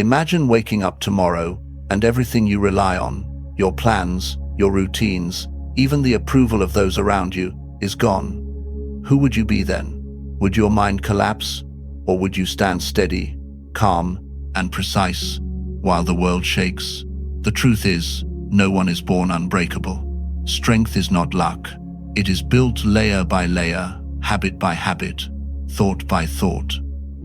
Imagine waking up tomorrow and everything you rely on, your plans, your routines, even the approval of those around you, is gone. Who would you be then? Would your mind collapse, or would you stand steady, calm, and precise while the world shakes? The truth is, no one is born unbreakable. Strength is not luck. It is built layer by layer, habit by habit, thought by thought,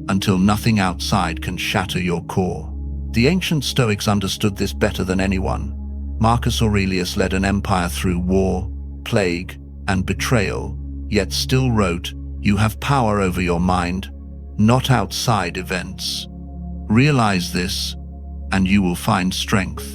until nothing outside can shatter your core. The ancient Stoics understood this better than anyone. Marcus Aurelius led an empire through war, plague, and betrayal, yet still wrote, "You have power over your mind, not outside events. Realize this, and you will find strength."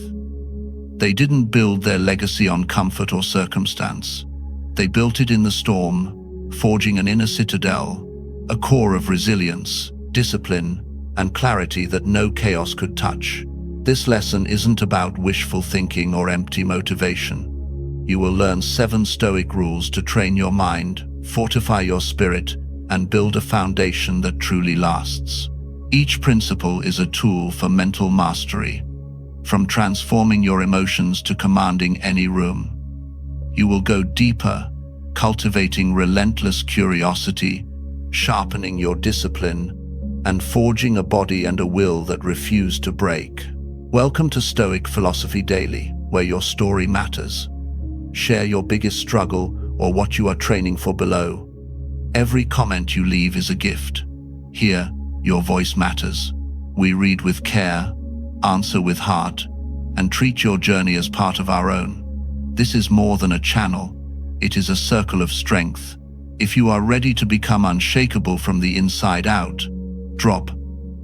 They didn't build their legacy on comfort or circumstance. They built it in the storm, forging an inner citadel, a core of resilience, discipline, and clarity that no chaos could touch. This lesson isn't about wishful thinking or empty motivation. You will learn 7 Stoic rules to train your mind, fortify your spirit, and build a foundation that truly lasts. Each principle is a tool for mental mastery, from transforming your emotions to commanding any room. You will go deeper, cultivating relentless curiosity, sharpening your discipline, and forging a body and a will that refuse to break. Welcome to Stoic Philosophy Daily, where your story matters. Share your biggest struggle or what you are training for below. Every comment you leave is a gift. Here, your voice matters. We read with care, answer with heart, and treat your journey as part of our own. This is more than a channel. It is a circle of strength. If you are ready to become unshakable from the inside out, drop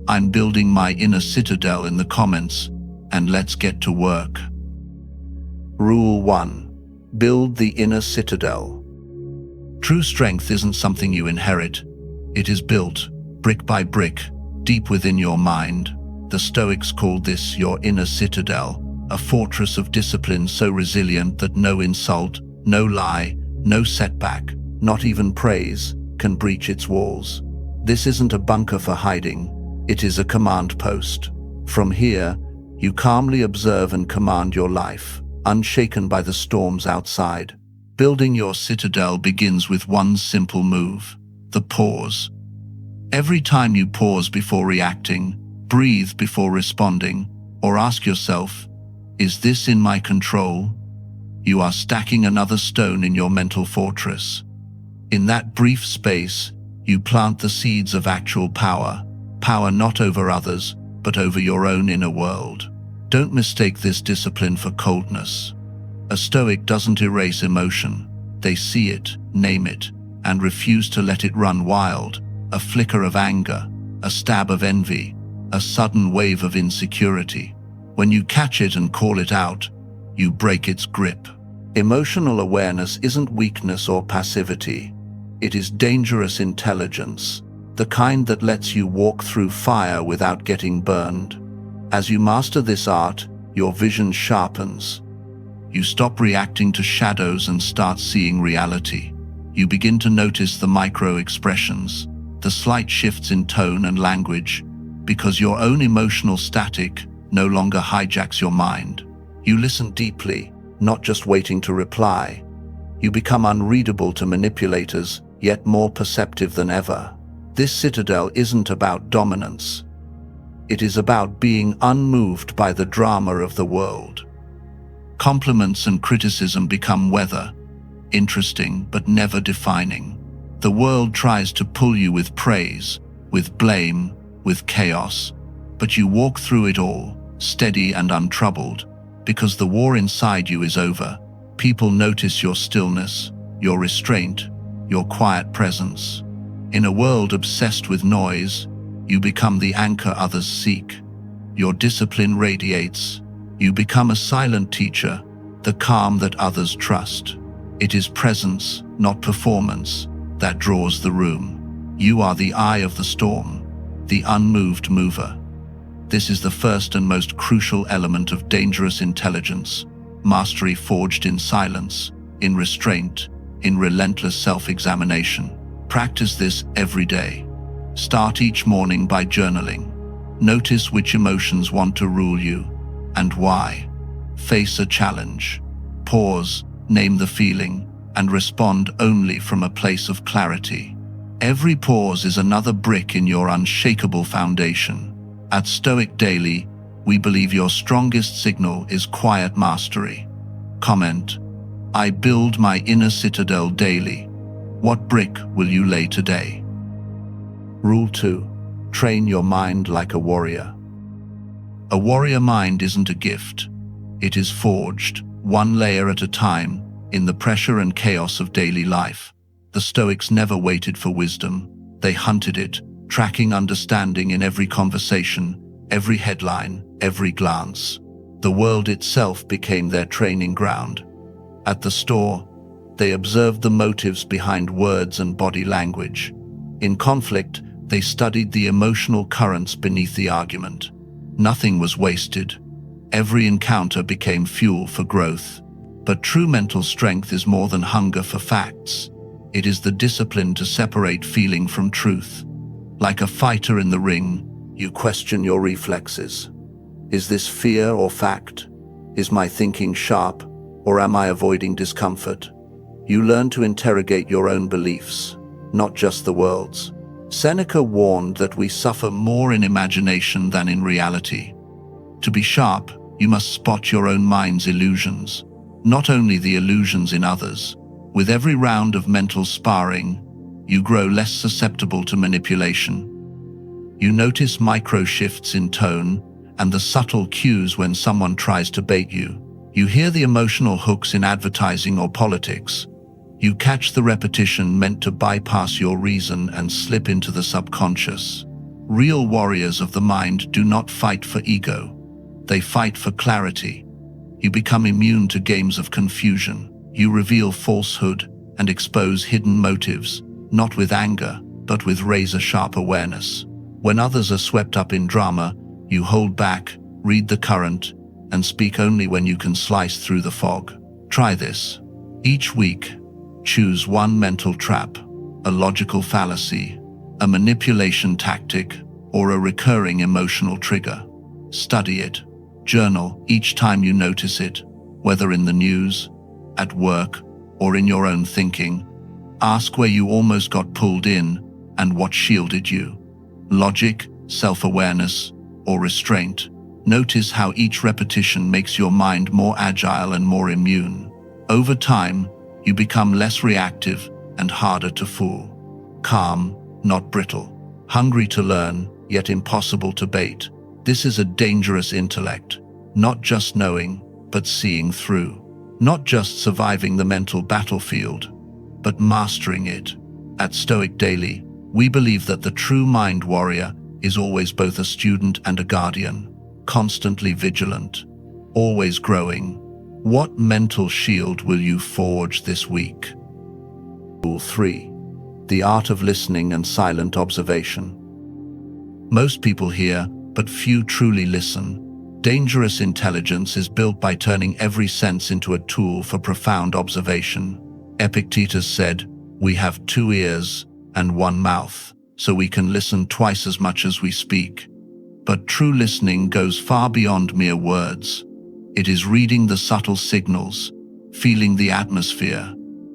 "I'm building my inner citadel" in the comments, and let's get to work. Rule 1. Build the inner citadel. True strength isn't something you inherit. It is built, brick by brick, deep within your mind. The Stoics called this your inner citadel, a fortress of discipline so resilient that no insult, no lie, no setback, not even praise, can breach its walls. This isn't a bunker for hiding. It is a command post. From here, you calmly observe and command your life, unshaken by the storms outside. Building your citadel begins with one simple move: the pause. Every time you pause before reacting, breathe before responding, or ask yourself, "Is this in my control?" you are stacking another stone in your mental fortress. In that brief space, you plant the seeds of actual power, power not over others, but over your own inner world. Don't mistake this discipline for coldness. A Stoic doesn't erase emotion. They see it, name it, and refuse to let it run wild. A flicker of anger, a stab of envy, a sudden wave of insecurity. When you catch it and call it out, you break its grip. Emotional awareness isn't weakness or passivity. It is dangerous intelligence, the kind that lets you walk through fire without getting burned. As you master this art, your vision sharpens. You stop reacting to shadows and start seeing reality. You begin to notice the micro-expressions, the slight shifts in tone and language, because your own emotional static no longer hijacks your mind. You listen deeply, not just waiting to reply. You become unreadable to manipulators, yet more perceptive than ever. This citadel isn't about dominance. It is about being unmoved by the drama of the world. Compliments and criticism become weather, interesting but never defining. The world tries to pull you with praise, with blame, with chaos, but you walk through it all, steady and untroubled, because the war inside you is over. People notice your stillness, your restraint, your quiet presence. In a world obsessed with noise, you become the anchor others seek. Your discipline radiates. You become a silent teacher, the calm that others trust. It is presence, not performance, that draws the room. You are the eye of the storm, the unmoved mover. This is the first and most crucial element of dangerous intelligence, mastery forged in silence, in restraint, in relentless self-examination. Practice this every day. Start each morning by journaling. Notice which emotions want to rule you and why. Face a challenge. Pause, name the feeling, and respond only from a place of clarity. Every pause is another brick in your unshakable foundation. At Stoic Daily, we believe your strongest signal is quiet mastery. Comment: I build my inner citadel daily. What brick will you lay today? Rule 2. Train your mind like a warrior. A warrior mind isn't a gift. It is forged, one layer at a time, in the pressure and chaos of daily life. The Stoics never waited for wisdom. They hunted it, tracking understanding in every conversation, every headline, every glance. The world itself became their training ground. At the store, they observed the motives behind words and body language. In conflict, they studied the emotional currents beneath the argument. Nothing was wasted. Every encounter became fuel for growth. But true mental strength is more than hunger for facts. It is the discipline to separate feeling from truth. Like a fighter in the ring, you question your reflexes. Is this fear or fact? Is my thinking sharp, or am I avoiding discomfort? You learn to interrogate your own beliefs, not just the world's. Seneca warned that we suffer more in imagination than in reality. To be sharp, you must spot your own mind's illusions, not only the illusions in others. With every round of mental sparring, you grow less susceptible to manipulation. You notice micro shifts in tone and the subtle cues when someone tries to bait you. You hear the emotional hooks in advertising or politics. You catch the repetition meant to bypass your reason and slip into the subconscious. Real warriors of the mind do not fight for ego. They fight for clarity. You become immune to games of confusion. You reveal falsehood and expose hidden motives, not with anger, but with razor-sharp awareness. When others are swept up in drama, you hold back, read the current, and speak only when you can slice through the fog. Try this. Each week, choose one mental trap, a logical fallacy, a manipulation tactic, or a recurring emotional trigger. Study it. Journal each time you notice it, whether in the news, at work, or in your own thinking. Ask where you almost got pulled in and what shielded you. Logic, self-awareness, or restraint. Notice how each repetition makes your mind more agile and more immune. Over time, you become less reactive and harder to fool. Calm, not brittle. Hungry to learn, yet impossible to bait. This is a dangerous intellect, not just knowing, but seeing through. Not just surviving the mental battlefield, but mastering it. At Stoic Daily, we believe that the true mind warrior is always both a student and a guardian, constantly vigilant, always growing. What mental shield will you forge this week? Rule 3. The art of listening and silent observation. Most people hear, but few truly listen. Dangerous intelligence is built by turning every sense into a tool for profound observation. Epictetus said, "We have 2 ears and 1 mouth, so we can listen twice as much as we speak." But true listening goes far beyond mere words. It is reading the subtle signals, feeling the atmosphere,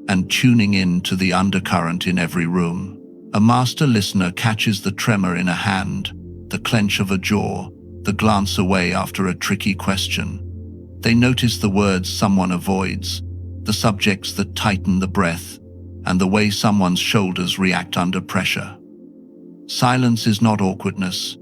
and tuning in to the undercurrent in every room. A master listener catches the tremor in a hand, the clench of a jaw, the glance away after a tricky question. They notice the words someone avoids, the subjects that tighten the breath, and the way someone's shoulders react under pressure. Silence is not awkwardness.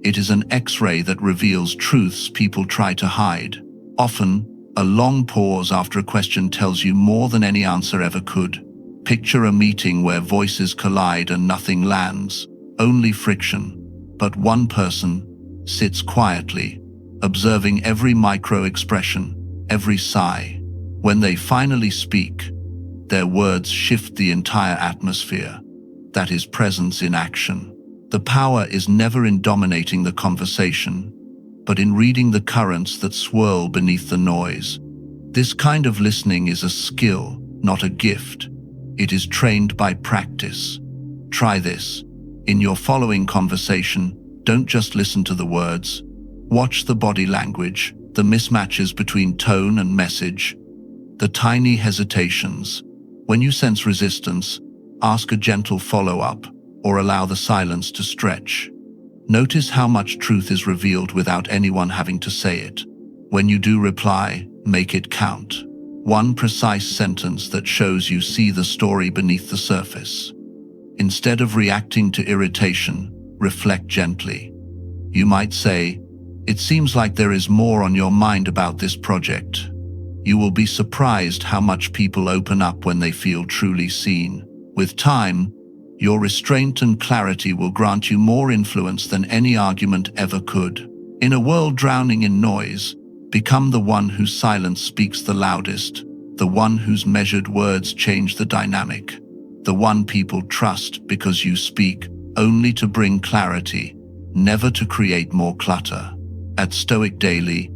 It is an X-ray that reveals truths people try to hide. Often, a long pause after a question tells you more than any answer ever could. Picture a meeting where voices collide and nothing lands, only friction. But one person sits quietly, observing every micro-expression, every sigh. When they finally speak, their words shift the entire atmosphere. That is presence in action. The power is never in dominating the conversation, but in reading the currents that swirl beneath the noise. This kind of listening is a skill, not a gift. It is trained by practice. Try this. In your following conversation, Don't just listen to the words. Watch the body language, the mismatches between tone and message, the tiny hesitations. When you sense resistance, ask a gentle follow-up or allow the silence to stretch. Notice how much truth is revealed without anyone having to say it. When you do reply, make it count. One precise sentence that shows you see the story beneath the surface. Instead of reacting to irritation, reflect gently. You might say, "It seems like there is more on your mind about this project." You will be surprised how much people open up when they feel truly seen. With time, your restraint and clarity will grant you more influence than any argument ever could. In a world drowning in noise, become the one whose silence speaks the loudest, the one whose measured words change the dynamic, the one people trust because you speak only to bring clarity, never to create more clutter. At Stoic Daily,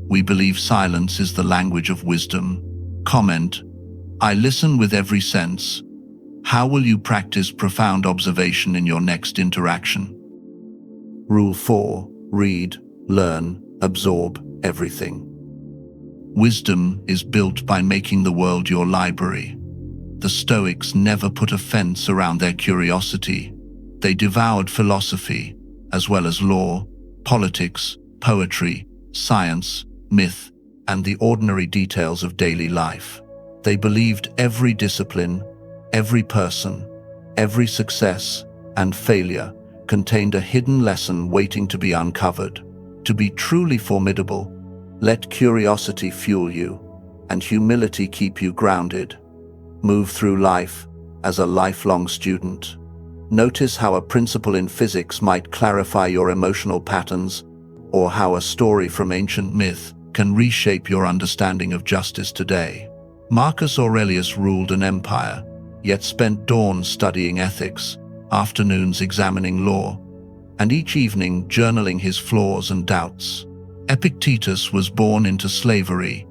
we believe silence is the language of wisdom. Comment, I listen with every sense. How will you practice profound observation in your next interaction? Rule 4. Read, learn, absorb everything. Wisdom is built by making the world your library. The Stoics never put a fence around their curiosity. They devoured philosophy, as well as law, politics, poetry, science, myth, and the ordinary details of daily life. They believed every discipline, every person, every success and failure contained a hidden lesson waiting to be uncovered. To be truly formidable, let curiosity fuel you and humility keep you grounded. Move through life as a lifelong student. Notice how a principle in physics might clarify your emotional patterns, or how a story from ancient myth can reshape your understanding of justice today. Marcus Aurelius ruled an empire, yet spent dawns studying ethics, afternoons examining law, and each evening journaling his flaws and doubts. Epictetus was born into slavery,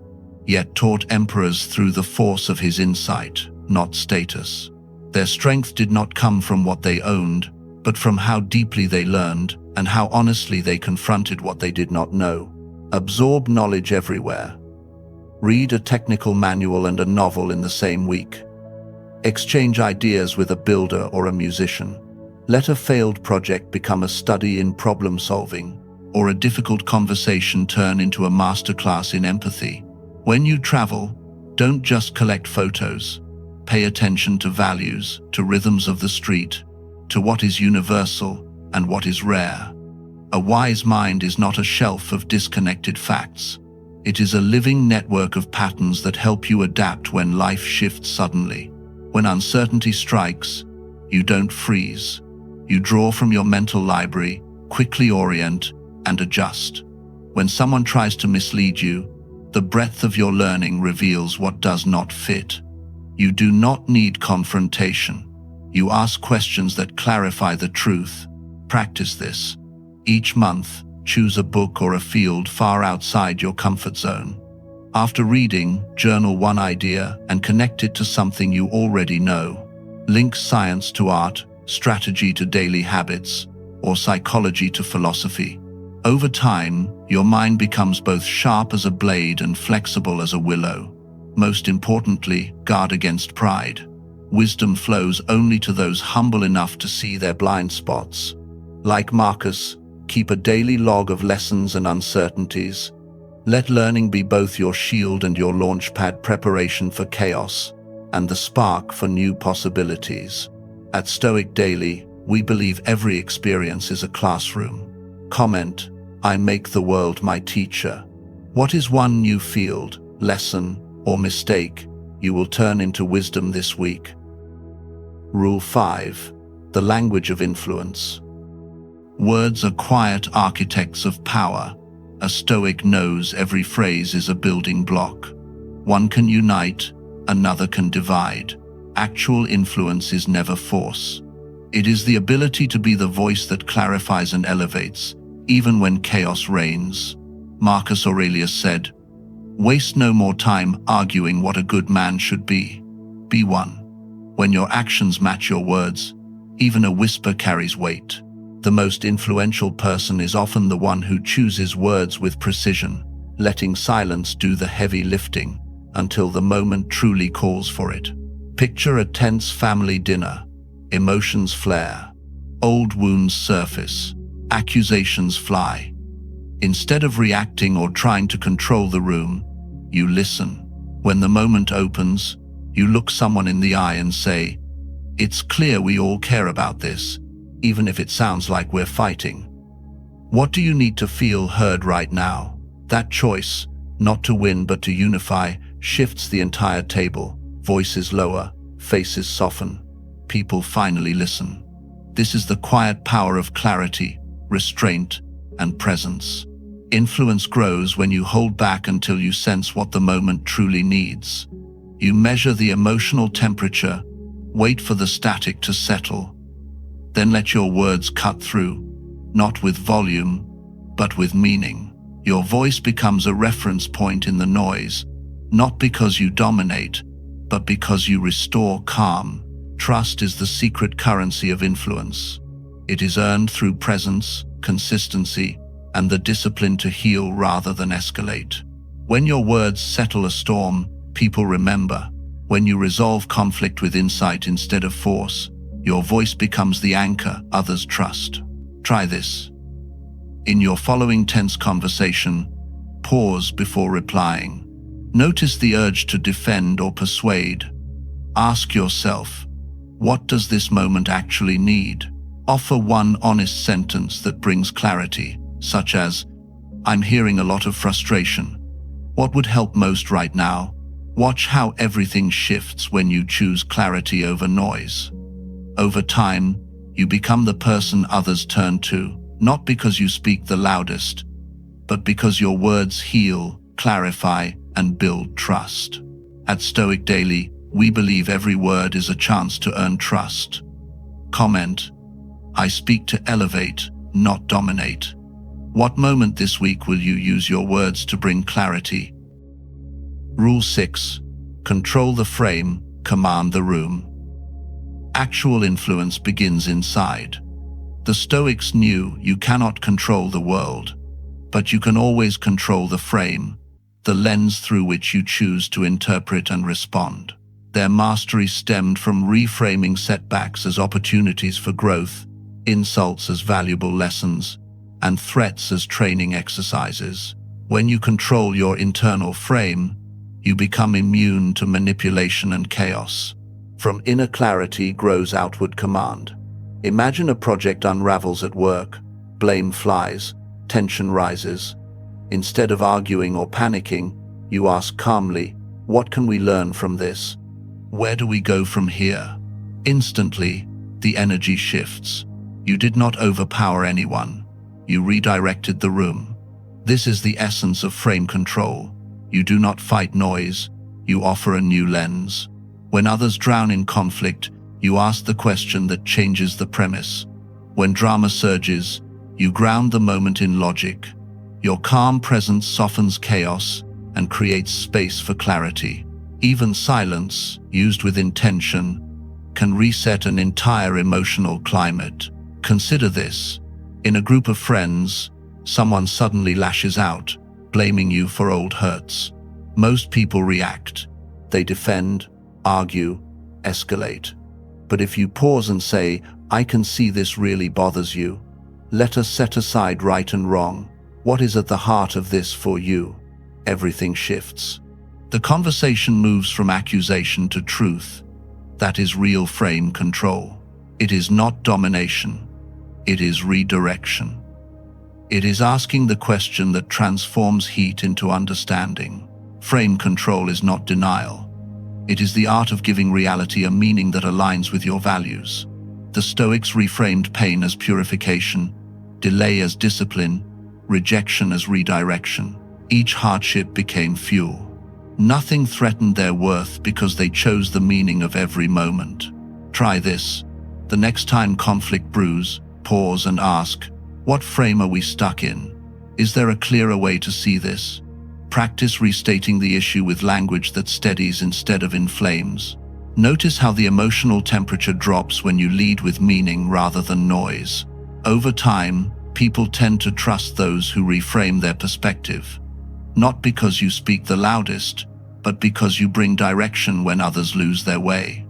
yet taught emperors through the force of his insight, not status. Their strength did not come from what they owned, but from how deeply they learned and how honestly they confronted what they did not know. Absorb knowledge everywhere. Read a technical manual and a novel in the same week. Exchange ideas with a builder or a musician. Let a failed project become a study in problem solving, or a difficult conversation turn into a masterclass in empathy. When you travel, don't just collect photos. Pay attention to values, to rhythms of the street, to what is universal and what is rare. A wise mind is not a shelf of disconnected facts. It is a living network of patterns that help you adapt when life shifts suddenly. When uncertainty strikes, you don't freeze. You draw from your mental library, quickly orient, and adjust. When someone tries to mislead you, the breadth of your learning reveals what does not fit. You do not need confrontation. You ask questions that clarify the truth. Practice this. Each month, choose a book or a field far outside your comfort zone. After reading, journal one idea and connect it to something you already know. Link science to art, strategy to daily habits, or psychology to philosophy. Over time, your mind becomes both sharp as a blade and flexible as a willow. Most importantly, guard against pride. Wisdom flows only to those humble enough to see their blind spots. Like Marcus, keep a daily log of lessons and uncertainties. Let learning be both your shield and your launchpad, preparation for chaos and the spark for new possibilities. At Stoic Daily, we believe every experience is a classroom. Comment, I make the world my teacher. What is one new field, lesson, or mistake you will turn into wisdom this week? Rule 5. The language of influence. Words are quiet architects of power. A Stoic knows every phrase is a building block. One can unite, another can divide. Actual influence is never force. It is the ability to be the voice that clarifies and elevates, even when chaos reigns. Marcus Aurelius said, "Waste no more time arguing what a good man should be. Be one. When your actions match your words, even a whisper carries weight." The most influential person is often the one who chooses words with precision, letting silence do the heavy lifting until the moment truly calls for it. Picture a tense family dinner. Emotions flare. Old wounds surface. Accusations fly. Instead of reacting or trying to control the room, you listen. When the moment opens, you look someone in the eye and say, "It's clear we all care about this, even if it sounds like we're fighting. What do you need to feel heard right now?" That choice, not to win but to unify, shifts the entire table. Voices lower, faces soften. People finally listen. This is the quiet power of clarity, restraint, and presence. Influence grows when you hold back until you sense what the moment truly needs. You measure the emotional temperature, wait for the static to settle, then let your words cut through, not with volume, but with meaning. Your voice becomes a reference point in the noise, not because you dominate, but because you restore calm. Trust is the secret currency of influence. It is earned through presence, consistency, and the discipline to heal rather than escalate. When your words settle a storm, people remember. When you resolve conflict with insight instead of force, your voice becomes the anchor others trust. Try this. In your following tense conversation, pause before replying. Notice the urge to defend or persuade. Ask yourself, what does this moment actually need? Offer one honest sentence that brings clarity, such as, "I'm hearing a lot of frustration. What would help most right now?" Watch how everything shifts when you choose clarity over noise. Over time, you become the person others turn to, not because you speak the loudest, but because your words heal, clarify, and build trust. At Stoic Daily, we believe every word is a chance to earn trust. Comment, "I speak to elevate, not dominate." What moment this week will you use your words to bring clarity? Rule 6. Control the frame, command the room. Actual influence begins inside. The Stoics knew you cannot control the world, but you can always control the frame, the lens through which you choose to interpret and respond. Their mastery stemmed from reframing setbacks as opportunities for growth, insults as valuable lessons, and threats as training exercises. When you control your internal frame, you become immune to manipulation and chaos. From inner clarity grows outward command. Imagine a project unravels at work, blame flies, tension rises. Instead of arguing or panicking, you ask calmly, "What can we learn from this? Where do we go from here?" Instantly, the energy shifts. You did not overpower anyone. You redirected the room. This is the essence of frame control. You do not fight noise, you offer a new lens. When others drown in conflict, you ask the question that changes the premise. When drama surges, you ground the moment in logic. Your calm presence softens chaos and creates space for clarity. Even silence, used with intention, can reset an entire emotional climate. Consider this. In a group of friends, someone suddenly lashes out, blaming you for old hurts. Most people react. They defend, argue, escalate. But if you pause and say, "I can see this really bothers you. Let us set aside right and wrong. What is at the heart of this for you?" Everything shifts. The conversation moves from accusation to truth. That is real frame control. It is not domination. It is redirection. It is asking the question that transforms heat into understanding. Frame control is not denial. It is the art of giving reality a meaning that aligns with your values. The Stoics reframed pain as purification, delay as discipline, rejection as redirection. Each hardship became fuel. Nothing threatened their worth because they chose the meaning of every moment. Try this. The next time conflict brews, pause and ask, what frame are we stuck in? Is there a clearer way to see this? Practice restating the issue with language that steadies instead of inflames. Notice how the emotional temperature drops when you lead with meaning rather than noise. Over time, people tend to trust those who reframe their perspective, not because you speak the loudest, but because you bring direction when others lose their way.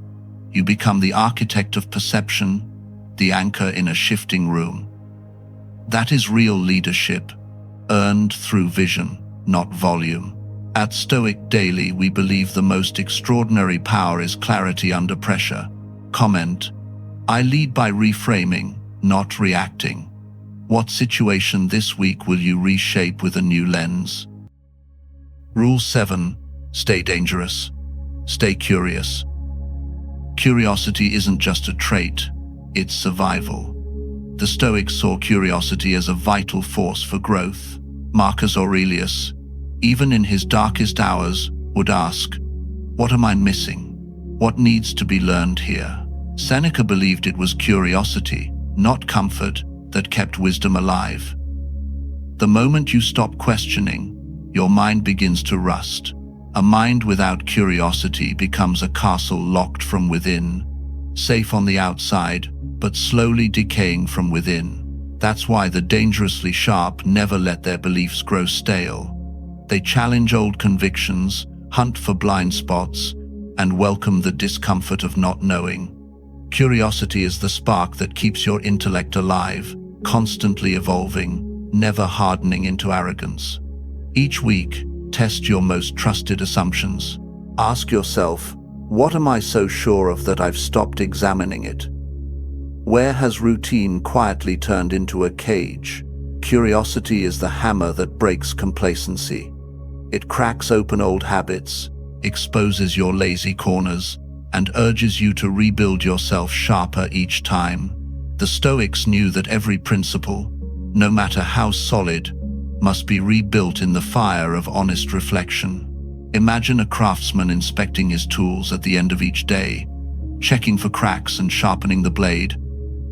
You become the architect of perception, the anchor in a shifting room. That is real leadership, earned through vision, not volume. At Stoic Daily, we believe the most extraordinary power is clarity under pressure. Comment: I lead by reframing, not reacting. What situation this week will you reshape with a new lens? Rule 7. Stay dangerous. Stay curious. Curiosity isn't just a trait, it's survival. The Stoics saw curiosity as a vital force for growth. Marcus Aurelius, even in his darkest hours, would ask, "What am I missing? What needs to be learned here?" Seneca believed it was curiosity, not comfort, that kept wisdom alive. The moment you stop questioning, your mind begins to rust. A mind without curiosity becomes a castle locked from within, safe on the outside, but slowly decaying from within. That's why the dangerously sharp never let their beliefs grow stale. They challenge old convictions, hunt for blind spots, and welcome the discomfort of not knowing. Curiosity is the spark that keeps your intellect alive, constantly evolving, never hardening into arrogance. Each week, test your most trusted assumptions. Ask yourself, what am I so sure of that I've stopped examining it? Where has routine quietly turned into a cage? Curiosity is the hammer that breaks complacency. It cracks open old habits, exposes your lazy corners, and urges you to rebuild yourself sharper each time. The Stoics knew that every principle, no matter how solid, must be rebuilt in the fire of honest reflection. Imagine a craftsman inspecting his tools at the end of each day, checking for cracks and sharpening the blade,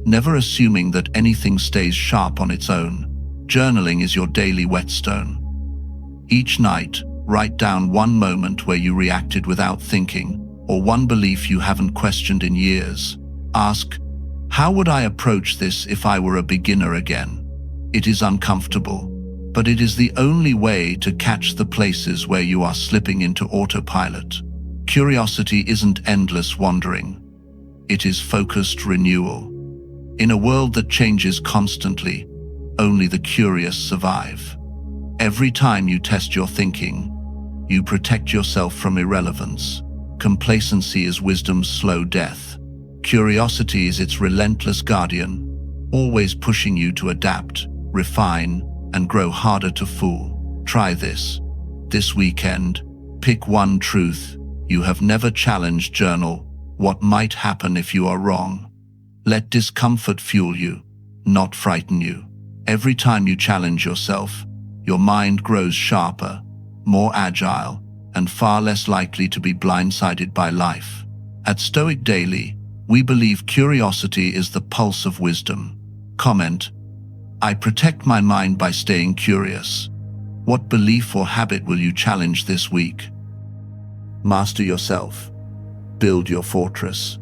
never assuming that anything stays sharp on its own. Journaling is your daily whetstone. Each night, write down one moment where you reacted without thinking, or one belief you haven't questioned in years. Ask, how would I approach this if I were a beginner again? It is uncomfortable, but it is the only way to catch the places where you are slipping into autopilot. Curiosity isn't endless wandering. It is focused renewal. In a world that changes constantly, only the curious survive. Every time you test your thinking, you protect yourself from irrelevance. Complacency is wisdom's slow death. Curiosity is its relentless guardian, always pushing you to adapt, refine, and grow harder to fool. Try this. This weekend, pick one truth you have never challenged. Journal what might happen if you are wrong. Let discomfort fuel you, not frighten you. Every time you challenge yourself, your mind grows sharper, more agile, and far less likely to be blindsided by life. At Stoic Daily, we believe curiosity is the pulse of wisdom. Comment: I protect my mind by staying curious. What belief or habit will you challenge this week? Master yourself. Build your fortress.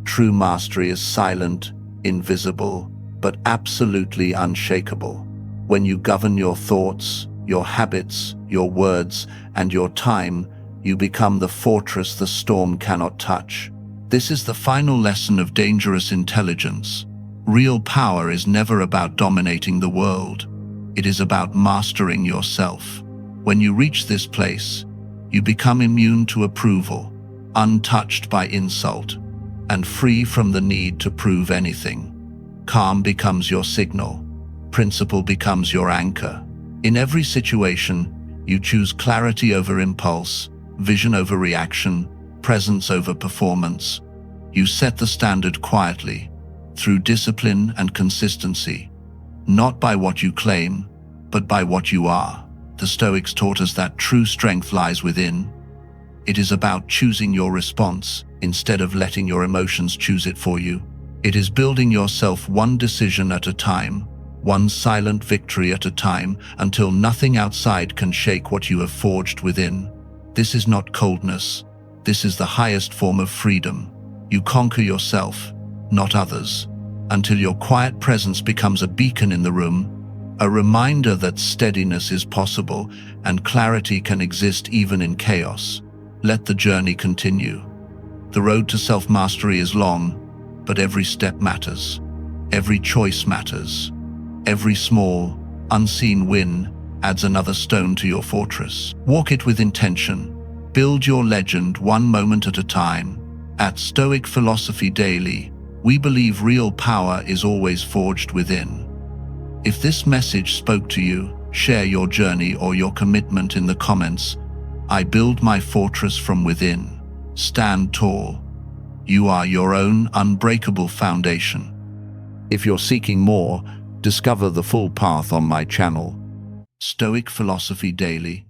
True mastery is silent, invisible, but absolutely unshakable. When you govern your thoughts, your habits, your words, and your time, you become the fortress the storm cannot touch. This is the final lesson of dangerous intelligence. Real power is never about dominating the world. It is about mastering yourself. When you reach this place, you become immune to approval, untouched by insult, and free from the need to prove anything. Calm becomes your signal. Principle becomes your anchor. In every situation, you choose clarity over impulse, vision over reaction, presence over performance. You set the standard quietly, through discipline and consistency, not by what you claim, but by what you are. The Stoics taught us that true strength lies within. It is about choosing your response instead of letting your emotions choose it for you. It is building yourself one decision at a time, one silent victory at a time, until nothing outside can shake what you have forged within. This is not coldness. This is the highest form of freedom. You conquer yourself, not others. until your quiet presence becomes a beacon in the room, a reminder that steadiness is possible and clarity can exist even in chaos. Let the journey continue. The road to self-mastery is long, but every step matters. Every choice matters. Every small, unseen win adds another stone to your fortress. Walk it with intention. Build your legend one moment at a time. At Stoic Philosophy Daily, we believe real power is always forged within. If this message spoke to you, share your journey or your commitment in the comments. I build my fortress from within. Stand tall. You are your own unbreakable foundation. If you're seeking more, discover the full path on my channel, Stoic Philosophy Daily.